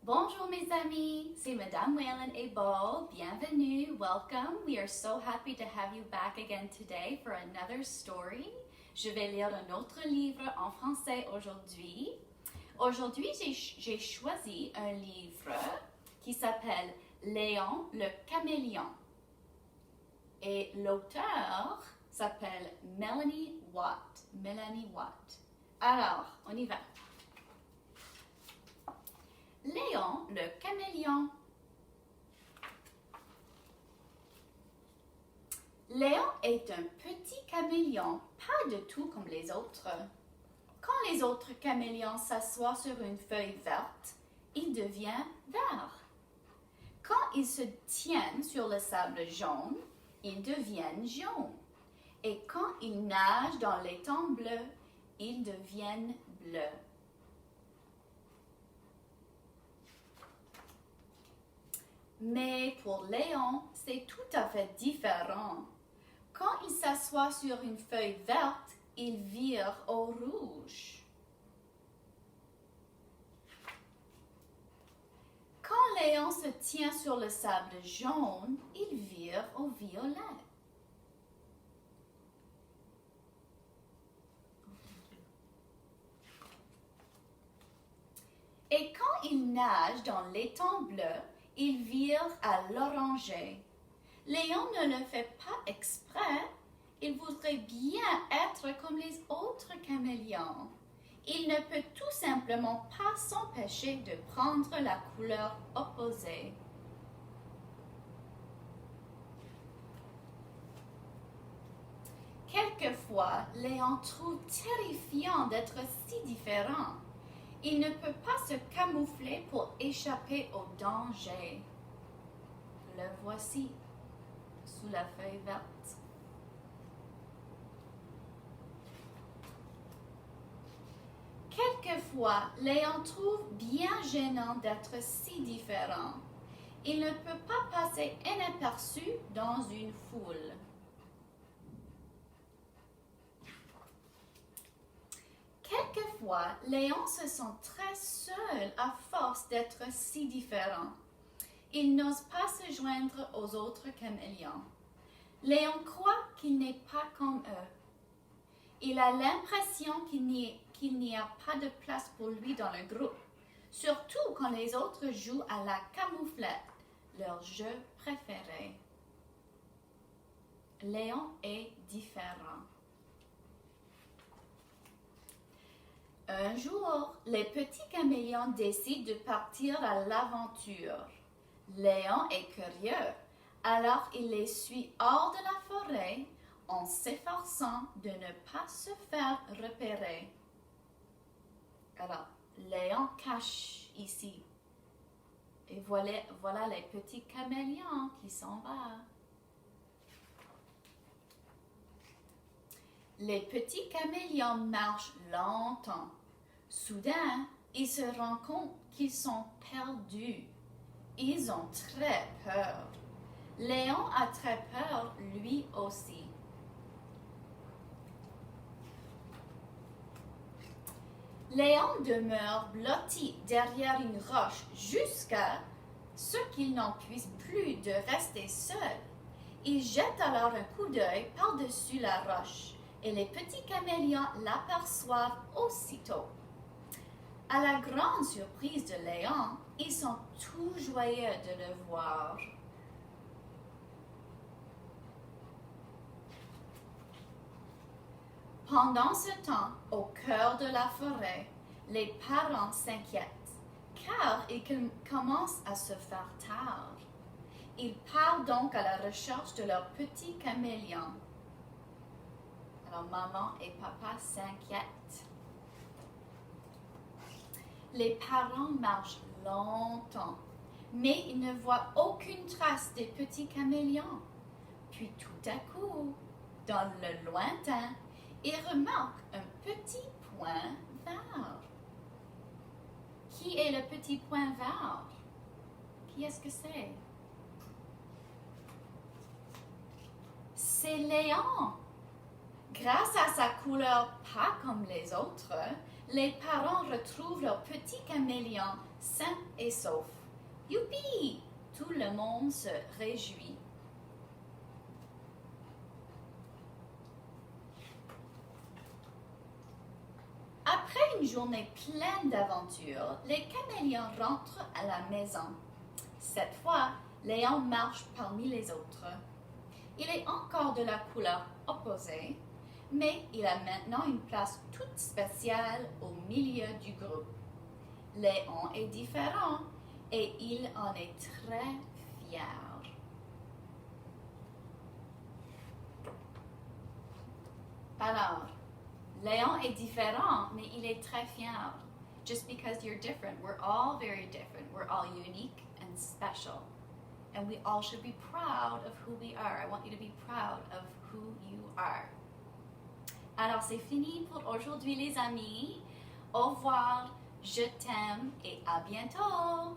Bonjour mes amis, c'est Madame Whalen et Beau. Bienvenue, welcome. We are so happy to have you back again today for another story. Je vais lire un autre livre en français aujourd'hui. Aujourd'hui, j'ai choisi un livre qui s'appelle Léon le caméléon. Et l'auteur s'appelle Melanie Watt. Melanie Watt. Alors, on y va. Léon le caméléon. Léon est un petit caméléon, pas du tout comme les autres. Quand les autres caméléons s'assoient sur une feuille verte, il devient vert. Quand ils se tiennent sur le sable jaune, ils deviennent jaunes. Et quand ils nagent dans l'étang bleu, ils deviennent bleus. Mais pour Léon, c'est tout à fait différent. Quand il s'assoit sur une feuille verte, il vire au rouge. Quand Léon se tient sur le sable jaune, il vire au violet. Et quand il nage dans l'étang bleu, il vire à l'oranger. Léon ne le fait pas exprès, il voudrait bien être comme les autres caméléons. Il ne peut tout simplement pas s'empêcher de prendre la couleur opposée. Quelquefois, Léon trouve terrifiant d'être si différent. Il ne peut pas se camoufler pour échapper au danger. Le voici, sous la feuille verte. Quelquefois, Léon trouve bien gênant d'être si différent. Il ne peut pas passer inaperçu dans une foule. Quelquefois, Léon se sent très seul à force d'être si différent. Il n'ose pas se joindre aux autres caméléons. Léon croit qu'il n'est pas comme eux. Il a l'impression qu'il n'y a pas de place pour lui dans le groupe, surtout quand les autres jouent à la camouflette, leur jeu préféré. Léon est différent. Un jour, les petits caméléons décident de partir à l'aventure. Léon est curieux, alors il les suit hors de la forêt en s'efforçant de ne pas se faire repérer. Alors, Léon cache ici. Et voilà les petits caméléons qui s'en vont. Les petits caméléons marchent longtemps. Soudain, ils se rendent compte qu'ils sont perdus. Ils ont très peur. Léon a très peur lui aussi. Léon demeure blotti derrière une roche jusqu'à ce qu'il n'en puisse plus de rester seul. Il jette alors un coup d'œil par-dessus la roche et les petits caméléons l'aperçoivent aussitôt. À la grande surprise de Léon, ils sont tout joyeux de le voir. Pendant ce temps, au cœur de la forêt, les parents s'inquiètent, car ils commencent à se faire tard. Ils partent donc à la recherche de leur petit caméléon. Alors maman et papa s'inquiètent. Les parents marchent longtemps, mais ils ne voient aucune trace des petits caméléons. Puis tout à coup, dans le lointain, ils remarquent un petit point vert. Qui est le petit point vert? Qui est-ce que c'est? C'est Léon. Grâce à sa couleur pas comme les autres, les parents retrouvent leur petit caméléon sain et sauf. Youpi! Tout le monde se réjouit. Après une journée pleine d'aventures, les caméléons rentrent à la maison. Cette fois, Léon marche parmi les autres. Il est encore de la couleur opposée, mais il a maintenant une place toute spéciale au milieu du groupe. Léon est différent et il en est très fier. Alors, Léon est différent, mais il est très fier. Just because you're different, we're all very different. We're all unique and special. And we all should be proud of who we are. I want you to be proud of who you are. Alors, c'est fini pour aujourd'hui, les amis. Au revoir, je t'aime et à bientôt.